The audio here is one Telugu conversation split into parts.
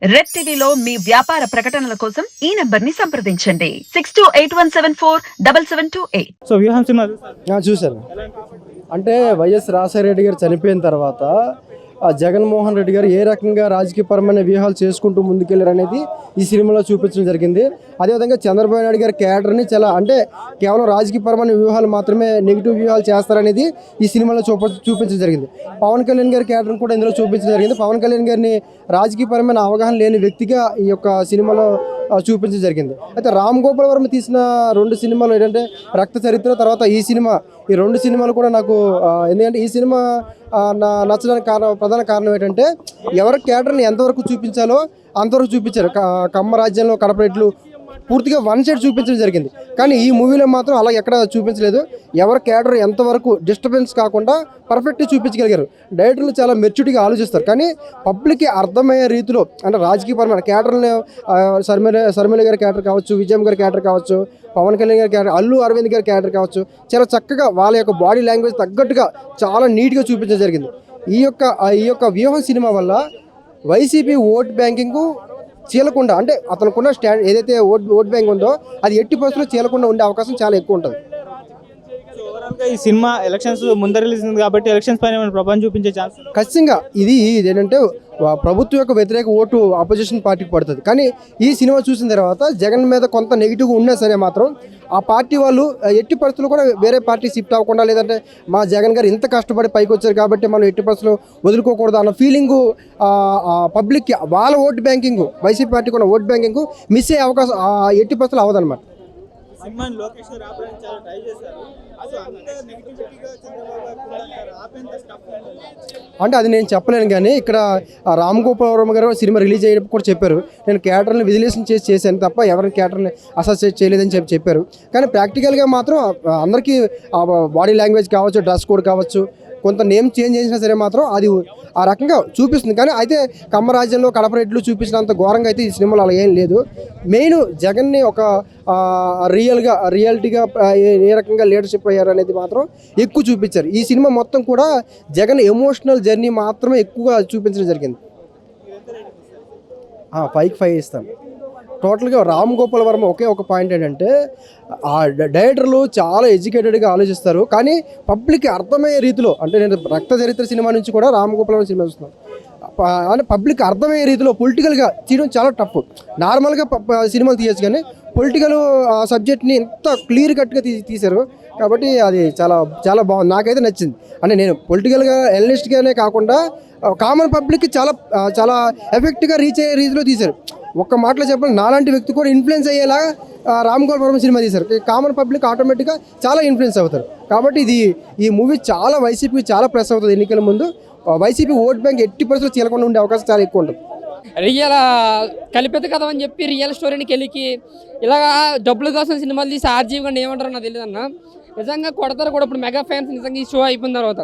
రెడ్ టీవీలో మీ వ్యాపార ప్రకటనల కోసం ఈ నంబర్ ని సంప్రదించండి 6281747728. సో వ్యూహం సినిమా చూశాను. అంటే వైఎస్ రాజశేఖర రెడ్డి గారు చనిపోయిన తర్వాత జగన్మోహన్ రెడ్డి గారు ఏ రకంగా రాజకీయపరమైన వ్యూహాలు చేసుకుంటూ ముందుకెళ్ళారు అనేది ఈ సినిమాలో చూపించడం జరిగింది. అదేవిధంగా చంద్రబాబు నాయుడు గారి క్యారెక్టర్ని చాలా అంటే కేవలం రాజకీయపరమైన వ్యూహాలు మాత్రమే నెగిటివ్ వ్యూహాలు చేస్తారనేది ఈ సినిమాలో చూపించడం జరిగింది. పవన్ కళ్యాణ్ గారి క్యారెక్టర్ని కూడా ఇందులో చూపించడం జరిగింది. పవన్ కళ్యాణ్ గారిని రాజకీయపరమైన అవగాహన లేని వ్యక్తిగా ఈ యొక్క సినిమాలో చూపించడం జరిగింది. అయితే రామ్ గోపాల్ వర్మ తీసిన 2 సినిమాలు ఏంటంటే రక్త చరిత్ర, తర్వాత ఈ సినిమా, ఈ 2 సినిమాలు కూడా నాకు ఎందుకంటే ఈ సినిమా నచ్చడానికి ప్రధాన కారణం ఏంటంటే ఎవరి క్యారెక్టర్ని ఎంతవరకు చూపించాలో అంతవరకు చూపించారు. కమ్మ రాజ్యంలో కడపరెట్లు పూర్తిగా వన్ సైడ్ చూపించడం జరిగింది. కానీ ఈ మూవీలో మాత్రం అలా ఎక్కడ చూపించలేదు. ఎవరి క్యారెక్టర్ ఎంతవరకు డిస్టర్బెన్స్ కాకుండా పర్ఫెక్ట్గా చూపించగలిగారు. డైరెక్టర్లు చాలా మెచ్యూరిటీగా ఆలోచిస్తారు. కానీ పబ్లిక్కి అర్థమయ్యే రీతిలో అంటే రాజకీయపరమైన క్యారెక్టర్ని శర్మిల గారి క్యారెక్టర్ కావచ్చు, విజయం గారి క్యారెక్టర్ కావచ్చు, పవన్ కళ్యాణ్ గారి క్యారెక్టర్, అల్లు అరవింద్ గారి క్యారెక్టర్ కావచ్చు, చాలా చక్కగా వాళ్ళ యొక్క బాడీ లాంగ్వేజ్ తగ్గట్టుగా చాలా నీట్గా చూపించడం జరిగింది. ఈ యొక్క వ్యూహం సినిమా వల్ల వైసీపీ ఓట్ బ్యాంకింగ్ చీలకుండా అంటే అతనుకున్న స్టాండ్ ఏదైతే ఓట్ బ్యాంక్ ఉందో అది ఎట్టి పరిస్థితుల్లో చీలకుండా ఉండే అవకాశం చాలా ఎక్కువ ఉంటుంది. ఈ సినిమా ఎలక్షన్స్ ముందర రిలీజ్ ఉంది కాబట్టి ఎలక్షన్స్ పైన ప్రభావం చూపించే ఛాన్స్ ఖచ్చితంగా ఇది ఏంటంటే ప్రభుత్వం యొక్క వ్యతిరేక ఓటు అపోజిషన్ పార్టీకి పడుతుంది. కానీ ఈ సినిమా చూసిన తర్వాత జగన్ మీద కొంత నెగిటివ్గా ఉన్నా సరే మాత్రం ఆ పార్టీ వాళ్ళు ఎట్టి పరిస్థితులు కూడా వేరే పార్టీ షిఫ్ట్ అవ్వకుండా, లేదంటే మా జగన్ గారు ఇంత కష్టపడి పైకి వచ్చారు కాబట్టి మనం ఎట్టి పరిస్థితులు వదులుకోకూడదు అన్న ఫీలింగు పబ్లిక్కి వాళ్ళ ఓట్ బ్యాంకింగ్ వైసీపీ పార్టీకి ఉన్న ఓట్ బ్యాంకింగ్ మిస్ అయ్యే అవకాశం ఎట్టి పరిస్థితులు అవ్వదన్నమాట. అంటే అది నేను చెప్పలేను. కానీ ఇక్కడ రామ్ గోపాల్ వర్మ గారు సినిమా రిలీజ్ అయ్యేటప్పుడు కూడా చెప్పారు, నేను క్యారెక్టర్ని విజిలేషన్ చేశాను తప్ప ఎవరిని క్యారెక్టర్ని అసోసియేట్ చేయలేదని చెప్పారు. కానీ ప్రాక్టికల్గా మాత్రం అందరికీ బాడీ లాంగ్వేజ్ కావచ్చు, డ్రెస్ కోడ్ కావచ్చు, కొంత నేమ్ చేంజ్ చేసినా సరే మాత్రం అది ఆ రకంగా చూపిస్తుంది. కానీ అయితే కమ్మరాజ్యంలో కడపరెట్లు చూపించినంత ఘోరంగా అయితే ఈ సినిమాలో అలా ఏం లేదు. మెయిన్ జగన్ని ఒక రియాలిటీగా ఏ రకంగా లీడర్షిప్ అయ్యారు అనేది మాత్రం ఎక్కువ చూపించారు. ఈ సినిమా మొత్తం కూడా జగన్ ఎమోషనల్ జర్నీ మాత్రమే ఎక్కువగా చూపించడం జరిగింది. 5కి 5 ఇస్తాను. టోటల్గా రామ్ గోపాల్ వర్మ ఒకే ఒక పాయింట్ ఏంటంటే ఆ డైరెక్టర్లు చాలా ఎడ్యుకేటెడ్గా ఆలోచిస్తారు. కానీ పబ్లిక్కి అర్థమయ్యే రీతిలో అంటే నేను రక్త చరిత్ర సినిమా నుంచి కూడా రామ్ గోపాల్ వర్మ సినిమా చూస్తున్నాను. అంటే పబ్లిక్ అర్థమయ్యే రీతిలో పొలిటికల్గా తీయడం చాలా టఫ్. నార్మల్గా సినిమాలు తీయచ్చు కానీ పొలిటికల్ సబ్జెక్ట్ని ఎంత క్లియర్ కట్గా తీశారు కాబట్టి అది చాలా చాలా బాగుంది. నాకైతే నచ్చింది. అంటే నేను పొలిటికల్గా ఎనలిస్ట్గానే కాకుండా కామన్ పబ్లిక్కి చాలా చాలా ఎఫెక్ట్గా రీచ్ అయ్యే రీతిలో తీశారు. ఒక్క మాటలో చెప్పాలి, నాలాంటి వ్యక్తి కూడా ఇన్ఫ్లుయెన్స్ అయ్యేలా రామ్ గోపాల్ వర్మ సినిమా తీశారు. కామన్ పబ్లిక్ ఆటోమేటిక్గా చాలా ఇన్ఫ్లుయెన్స్ అవుతారు. కాబట్టి ఈ మూవీ చాలా వైసీపీకి చాలా ప్రెస్ అవుతుంది. ఎన్నికల ముందు వైసీపీ ఓట్ బ్యాంక్ ఎట్టి పరిస్థితుల్లో చీలకుండా ఉండే అవకాశం చాలా ఎక్కువ ఉంటుంది. రియల్ కలిపిత కథ అని చెప్పి రియల్ స్టోరీని కెలికి ఇలాగా డబ్బుల కోసం సినిమాలు తీసి ఆర్జీవి కానీ ఏమంటారో నాకు తెలియదు అన్న. నిజంగా కొడతారు కూడా ఇప్పుడు మెగా ఫ్యాన్స్ నిజంగా ఈ షో అయిపోయిన తర్వాత.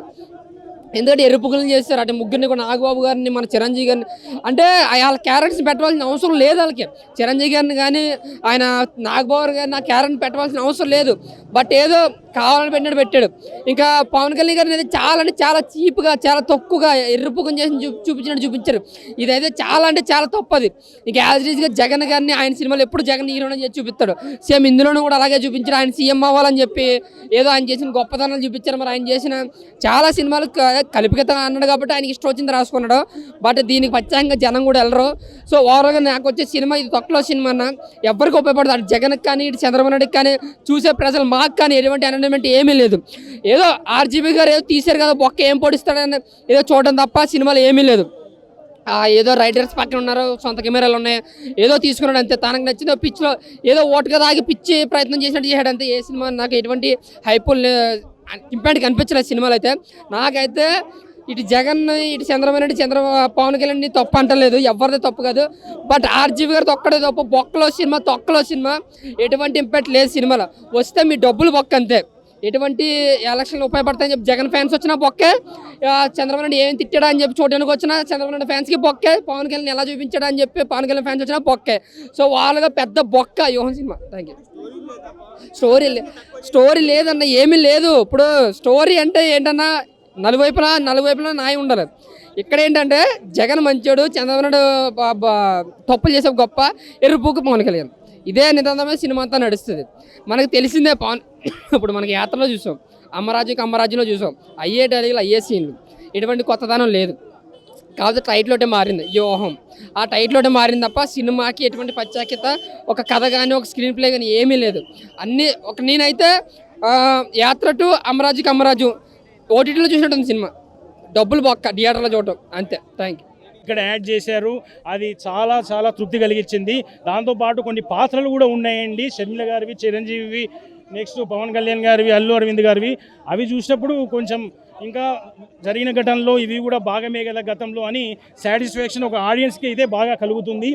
ఎందుకంటే ఎరుపుకులను చేస్తారు అంటే ముగ్గురిని కూడా నాగబాబు గారిని మన చిరంజీవి గారిని అంటే వాళ్ళ క్యారెక్టర్స్ పెట్టవలసిన అవసరం లేదు. వాళ్ళకి చిరంజీవి గారిని కానీ ఆయన నాగబాబు గారిని ఆ క్యారెక్టర్ని పెట్టవలసిన అవసరం లేదు. బట్ ఏదో కావాలని పెట్టాడు. ఇంకా పవన్ కళ్యాణ్ గారిని అయితే చాలా అంటే చాలా చీప్గా చాలా తక్కువగా ఎర్రపుకం చేసి చూపించారు. ఇదైతే చాలా అంటే చాలా తప్పది. ఇంకా యాజ్గా జగన్ గారిని ఆయన సినిమాలు ఎప్పుడు జగన్ హీరోని చేసి చూపిస్తాడు. సేమ్ ఇందులోనూ కూడా అలాగే చూపించారు. ఆయన సీఎం అవ్వాలని చెప్పి ఏదో ఆయన చేసిన గొప్పతనాలు చూపించారు. మరి ఆయన చేసిన చాలా సినిమాలు కలిపికత అన్నాడు కాబట్టి ఆయనకి ఇష్టం వచ్చింది రాసుకున్నాడు. బట్ దీనికి ప్రత్యేకంగా జనం కూడా వెళ్ళరు. సో ఓవరాల్గా నాకు వచ్చే సినిమా ఇది తొక్కలో సినిమా అన్న. ఎవరికి ఉపయోగపడదు. అటు జగన్కి కానీ ఇటు చంద్రబాబు నాయుడుకి కానీ చూసే ప్రజలు మాకు కానీ ఎటువంటి ఎంటర్టైన్మెంట్ ఏమీ లేదు. ఏదో ఆర్జీబీ గారు ఏదో తీశారు కదా బొక్క ఏం పొడిస్తాడని ఏదో చూడడం తప్ప సినిమాలు ఏమీ లేదు. ఏదో రైటర్స్ పక్కన ఉన్నారు, సొంత కెమెరాలు ఉన్నాయి, ఏదో తీసుకున్నాడు అంతే. తనకు నచ్చిందో పిచ్చిలో ఏదో ఓటుగా తాగి పిచ్చి ప్రయత్నం చేసినట్టు చేశాడు అంతే. ఏ సినిమా నాకు ఎటువంటి హైపుల్ ఇంపాక్ట్ కనిపించలేదు సినిమాలు అయితే. నాకైతే ఇటు జగన్ ఇటు చంద్రబాబు నాయుడు పవన్ కళ్యాణ్ తప్పు అంటలేదు, ఎవరిది తప్పు కాదు. బట్ ఆర్జీవి గారు తొక్కడే తప్పు. తొక్కలో సినిమా ఎటువంటి ఇంపాక్ట్ లేదు సినిమాలో. వస్తే మీ డబ్బులు బొక్క అంతే. ఎటువంటి ఎలక్షన్లు ఉపయోగపడతాయని చెప్పి జగన్ ఫ్యాన్స్ వచ్చినా బొక్కే, చంద్రబాబు నాయుడు ఏం తిట్టాడా అని చెప్పి చూడడానికి వచ్చినా చంద్రబాబు నాయుడు ఫ్యాన్స్కి బొక్కే, పవన్ కళ్యాణ్ ఎలా చూపించాడా అని చెప్పి పవన్ కళ్యాణ్ ఫ్యాన్స్ వచ్చినా బొక్కే. సో వాళ్ళగా పెద్ద బొక్క యోహన్ సినిమా. Thank you. స్టోరీ లేదన్న, ఏమీ లేదు. ఇప్పుడు స్టోరీ అంటే ఏంటన్నా నలువైపులా న్యాయం ఉండాలి. ఇక్కడ ఏంటంటే జగన్ మంచోడు, చంద్రబాబు నాయుడు తప్పులు చేసే గొప్ప, ఎరుపుకు పవన్ కళ్యాణ్. ఇదే నిదానమే సినిమా అంతా నడుస్తుంది. మనకు తెలిసిందే పవన్ ఇప్పుడు మనకి యాత్రలో చూసాం, అమ్మరాజ్యంలో చూసాం, అయ్యే డైలాగులు అయ్యే సీన్లు, ఎటువంటి కొత్తదనం లేదు. కాకపోతే టైటిల్ మారింది వ్యూహం. ఆ టైటిల్ మారింది తప్ప సినిమాకి ఎటువంటి ప్రత్యేకత, ఒక కథ కానీ ఒక స్క్రీన్ ప్లే కానీ ఏమీ లేదు. అన్నీ నేనైతే యాత్ర టు అమ్మరాజ్యం ఓటీటీలో చూసినట్టుంది సినిమా. డబ్బులు బొక్క థియేటర్లో చూడటం అంతే. Thank you. ఇక్కడ యాడ్ చేశారు, అది చాలా చాలా తృప్తి కలిగించింది. దాంతోపాటు కొన్ని పాత్రలు కూడా ఉన్నాయండి, షర్మిల గారివి, చిరంజీవి, నెక్స్ట్ పవన్ కళ్యాణ్ గారివి, అల్లు అరవింద్ గారివి. అవి చూసినప్పుడు కొంచెం ఇంకా జరిగిన ఘటనలో ఇవి కూడా భాగమే కదా గతంలో అని సాటిస్ఫాక్షన్ ఒక ఆడియన్స్కి అయితే బాగా కలుగుతుంది.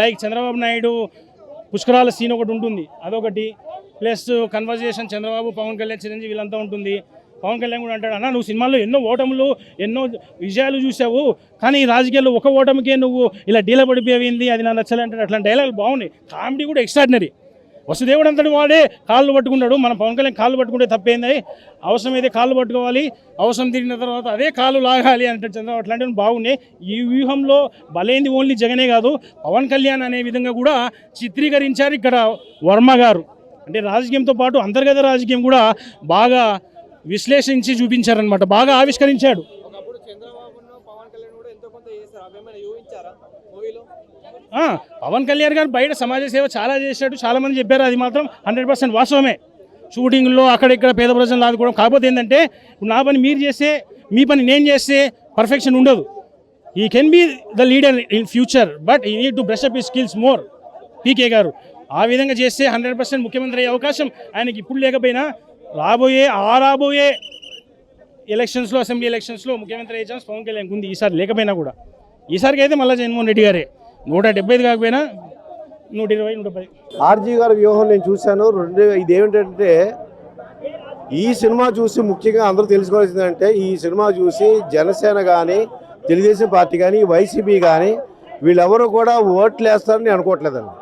లైక్ చంద్రబాబు నాయుడు పుష్కరాల సీన్ ఒకటి ఉంటుంది, అదొకటి. ప్లస్ కన్వర్జేషన్ చంద్రబాబు, పవన్ కళ్యాణ్, చిరంజీవి వీళ్ళంతా ఉంటుంది. పవన్ కళ్యాణ్ కూడా అంటాడు, అన్న నువ్వు సినిమాల్లో ఎన్నో ఓటములు, ఎన్నో విజయాలు చూసావు, కానీ రాజకీయాల్లో ఒక ఓటమికే నువ్వు ఇలా డీల పడిపోయింది, అది నాకు నచ్చలే అంటాడు. అట్లాంటి డైలాగులు బాగున్నాయి. కామెడీ కూడా ఎక్స్ట్రాడినరీ. వసుదేవుడు అంతటి వాడే కాళ్ళు పట్టుకున్నాడు, మనం పవన్ కళ్యాణ్ కాళ్ళు పట్టుకుంటే తప్పేంది, అవసరమైతే కాళ్ళు పట్టుకోవాలి, అవసరం తిరిగిన తర్వాత అదే కాళ్ళు లాగాలి అంటే చంద్రబాబు. అట్లాంటివి బాగున్నాయి. ఈ వ్యూహంలో బలైంది ఓన్లీ జగనే కాదు, పవన్ కళ్యాణ్ అనే విధంగా కూడా చిత్రీకరించారు ఇక్కడ వర్మ గారు. అంటే రాజకీయంతో పాటు అంతర్గత రాజకీయం కూడా బాగా విశ్లేషించి చూపించారనమాట, బాగా ఆవిష్కరించాడు. పవన్ కళ్యాణ్ గారు బయట సమాజ సేవ చాలా చేశాడు, చాలామంది చెప్పారు, అది మాత్రం 100% వాస్తవమే. షూటింగ్లో అక్కడిక్కడ పేద ప్రజలను ఆదుకోవడం. కాకపోతే ఏంటంటే నా పని మీరు చేస్తే, మీ పని నేను చేస్తే పర్ఫెక్షన్ ఉండదు. He can be the leader in future, but he need to brush up his skills more. PK గారు ఆ విధంగా చేస్తే 100% ముఖ్యమంత్రి అయ్యే అవకాశం ఆయనకి ఇప్పుడు లేకపోయినా రాబోయే ఎలక్షన్స్లో, అసెంబ్లీ ఎలక్షన్స్లో ముఖ్యమంత్రి అయ్యే ఛాన్స్ పవన్ కళ్యాణ్ ఉంది. ఈసారి లేకపోయినా కూడా, ఈసారికి అయితే మళ్ళీ జగన్మోహన్ రెడ్డి గారే 175 కాకపోయినా 120, 110. ఆర్జీ గారి వ్యూహం నేను చూశాను. ఇదేమిటంటే ఈ సినిమా చూసి ముఖ్యంగా అందరూ తెలుసుకోవాల్సిందంటే, ఈ సినిమా చూసి జనసేన కానీ, తెలుగుదేశం పార్టీ కానీ, వైసీపీ కానీ వీళ్ళెవరూ కూడా ఓట్లు వేస్తారని అనుకోవట్లేదండి.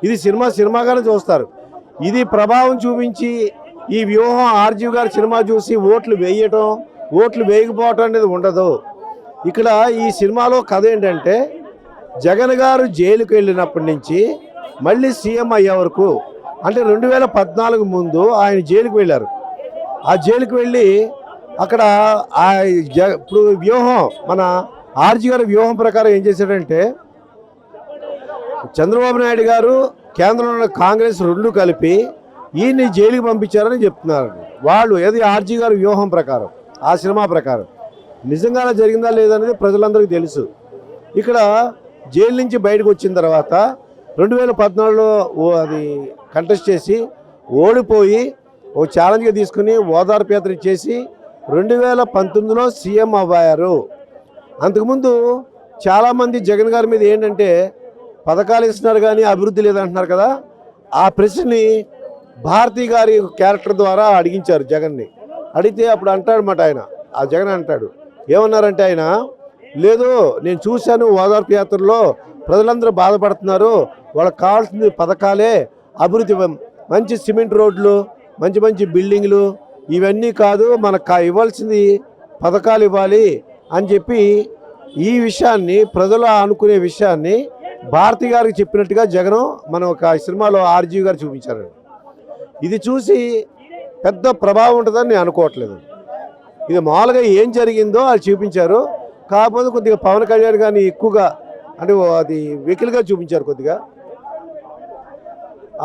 ఇది సినిమాగానే చూస్తారు. ఇది ప్రభావం చూపించి ఈ వ్యూహం ఆర్జీ గారి సినిమా చూసి ఓట్లు వేయకపోవటం అనేది ఉండదు. ఇక్కడ ఈ సినిమాలో కథ ఏంటంటే, జగన్ గారు జైలుకు వెళ్ళినప్పటి నుంచి మళ్ళీ సీఎం అయ్యే వరకు, అంటే 2014 ముందు ఆయన జైలుకు వెళ్ళారు. ఆ జైలుకు వెళ్ళి అక్కడ ఇప్పుడు వ్యూహం, మన ఆర్జీ గారి వ్యూహం ప్రకారం ఏం చేశాడంటే, చంద్రబాబు నాయుడు గారు, కేంద్రంలో కాంగ్రెస్ రెండు కలిపి ఈయన్ని జైలుకి పంపించారని చెప్తున్నారు వాళ్ళు. ఏది ఆర్జీ గారి వ్యూహం ప్రకారం, ఆ సినిమా ప్రకారం నిజంగానే జరిగిందా లేదనేది ప్రజలందరికీ తెలుసు. ఇక్కడ జైలు నుంచి బయటకు వచ్చిన తర్వాత 2014లో అది కంటెస్ట్ చేసి ఓడిపోయి ఓ ఛాలెంజ్గా తీసుకుని ఓదార్పు యాత్ర చేసి 2019లో సీఎం అవ్వారు. అంతకుముందు చాలామంది జగన్ గారి మీద ఏంటంటే పథకాలు ఇస్తున్నారు కానీ అభివృద్ధి లేదంటున్నారు కదా, ఆ ప్రశ్నని భారతి గారి క్యారెక్టర్ ద్వారా అడిగించారు జగన్ని. అడిగితే అప్పుడు అంటాడనమాట ఆయన, ఆ జగన్ అంటాడు, ఏమన్నారంటే ఆయన, లేదు నేను చూశాను ఓదార్పు యాత్రలో ప్రజలందరూ బాధపడుతున్నారు, వాళ్ళకి కావాల్సింది పథకాలే, అభివృద్ధి, మంచి సిమెంట్ రోడ్లు, మంచి బిల్డింగ్లు, ఇవన్నీ కాదు, మనకు ఇవ్వాల్సింది పథకాలు ఇవ్వాలి అని చెప్పి ఈ విషయాన్ని, ప్రజలు అనుకునే విషయాన్ని భారతి గారికి చెప్పినట్టుగా జగన్ మన ఒక సినిమాలో ఆర్జీ గారు చూపించారు. ఇది చూసి పెద్ద ప్రభావం ఉంటుందని నేను అనుకోవట్లేదు. ఇది మామూలుగా ఏం జరిగిందో అది చూపించారు. కాకపోతే కొద్దిగా పవన్ కళ్యాణ్ గారిని ఎక్కువగా, అంటే అది వెకిల్గా చూపించారు. కొద్దిగా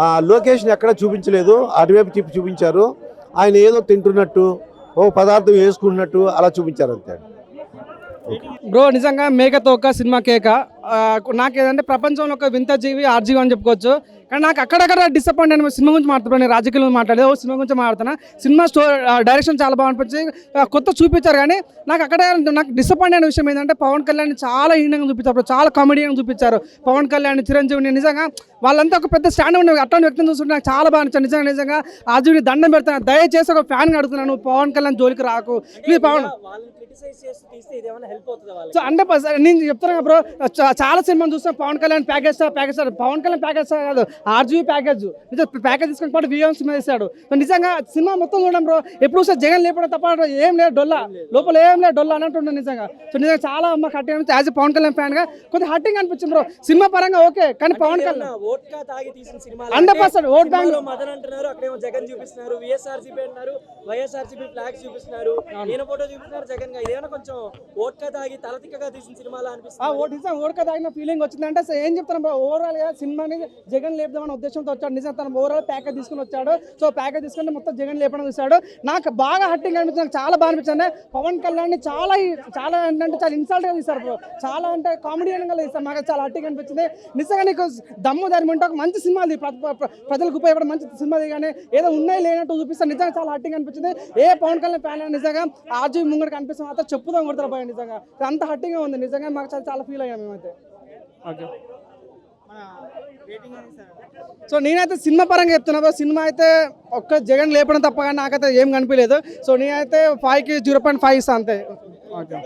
ఆ లొకేషన్ ఎక్కడ చూపించలేదు, అటువైపు తిప్పి చూపించారు. ఆయన ఏదో తింటున్నట్టు, ఓ పదార్థం వేసుకున్నట్టు అలా చూపించారు అంతే. బ్రో నిజంగా మేకతో ఒక సినిమా కేక. నాకేదంటే ప్రపంచంలో ఒక వింత జీవి ఆర్జీవి అని చెప్పుకోవచ్చు. కానీ నాకు అక్కడక్కడ డిసప్పాయింట్ అయిన సినిమా గురించి మాట్లాడుతున్నాను, నేను రాజకీయాల మాట్లాడేది సినిమా గురించి మాట్లాడుతున్నా. సినిమా డైరెక్షన్ చాలా బాగా అనిపించింది, కొత్త చూపించారు. కానీ నాకు డిసప్పాయింట్ అయిన విషయం ఏంటంటే పవన్ కళ్యాణ్ చాలా హీనంగా చూపించారు, చాలా కామెడీగా చూపించారు. పవన్ కళ్యాణ్, చిరంజీవిని నిజంగా వాళ్ళంతా ఒక పెద్ద స్టాండ్ ఉన్న అట్లాంటి వ్యక్తిని చూస్తుంటే నాకు చాలా బాగా నచ్చింది. నిజంగా ఆర్జీవిని దండం పెడతాను, దయచేసి ఒక ఫ్యాన్గా అడుగుతున్నాను, పవన్ కళ్యాణ్ జోలికి రాకు ప్లీజ్. పవన్ క్రిటిసైజ్ చేస్తూ తీస్తే ఇదేమైనా హెల్ప్ అవుతుందా వాళ్ళకి? సో 100% నేను చెప్తాను బ్రో, చాలా సినిమాలు చూస్తాం. పవన్ కళ్యాణ్ ప్యాకేజ్ పవన్ కళ్యాణ్ ప్యాకేజ్ కాదు, ఆర్జీవీ ప్యాకేజ్ ప్యాకేజ్ తీసుకొని పాటు విఎం సినిమా తీశాడు. సో నిజంగా సినిమా మొత్తం చూడడం బ్రో, ఎప్పుడు సార్ జగన్ లేపడం తప్ప ఏం లేదు, డొల్లా లోపల ఏం లేదు, డొల్లా అన్నట్టు నిజంగా. సో నిజంగా చాలా మాకు హట్టింగ్ అనిపించింది. యాజ్ పవన్ కళ్యాణ్ ఫ్యాన్ గా కొద్దిగా హట్టింగ్ అనిపించింది బ్రో. సినిమా పరంగా ఓకే, కానీ పవన్ కళ్యాణ్ ఓట్కా తాగి తీసిన సినిమా 100% ఓట్ బ్యాంక్ మదన్ అంటున్నారు, అక్కడేమో జగన్ చూపిస్తున్నారు, విఎస్ఆర్సీపీ అంటున్నారు, వైఎస్ఆర్సీపీ ఫ్లాగ్ చూపిస్తున్నారు, ఈయన ఫోటో చూపిస్తున్నారు జగన్ గా. ఇదేమైనా కొంచెం ఓట్కా తాగి తలతిక్కగా తీసిన సినిమాలా అనిపిస్తుంది? ఓడక తాగిన ఫీలింగ్ వచ్చిందంటే అసలు ఏం చెప్తాను బ్రో, ఓవరాల్ గా సినిమాని జగన్ లేపుదామని ఉద్దేశంతో వచ్చాడు. నిజంగా తన ఓవరాల్ ప్యాకేజ్ తీసుకుని వచ్చాడు. సో ప్యాకేజ్ తీసుకుని మొత్తం జగన్ లేపడం చూశాడు. నాకు బాగా హట్టింగ్ అనిపించింది, నాకు చాలా బాగా అనిపించింది. పవన్ కళ్యాణ్ చాలా ఏంటంటే చాలా ఇన్సల్ట్ గా తీశారు బ్రో, చాలా అంటే కామెడీగా తీస్తారు. నాకు చాలా హట్టింగ్ అనిపించింది. నిజంగా నీకు దమ్ము ధర్మం ఉంటే ఒక మంచి సినిమా, ప్రజలకు ఉపయోగపడే మంచి సినిమా కానీ ఏదో ఉన్నాయి లేనట్టు చూపిస్తారు. నిజంగా చాలా హట్టింగ్ అనిపించింది. ఏ పవన్ కళ్యాణ్ ఫ్యాన్ నిజంగా ఆర్జీవీ ముంగడ కనిపిస్తాం మాత్రం చెప్పుదాం కొడతారు పోయి. నిజంగా అంత హట్టింగ్ ఉంది. నిజంగా మాకు చాలా ఫీల్ అయ్యాం మేమైతే. ఓకే, సో నేనైతే సినిమా పరంగా చెప్తున్నా, సినిమా అయితే ఒక్క జగన్ లేపడం తప్ప కానీ నాకైతే ఏం కనిపించలేదు. సో నేనైతే 5కి 0.5 ఇస్తాను అంతే. ఓకే.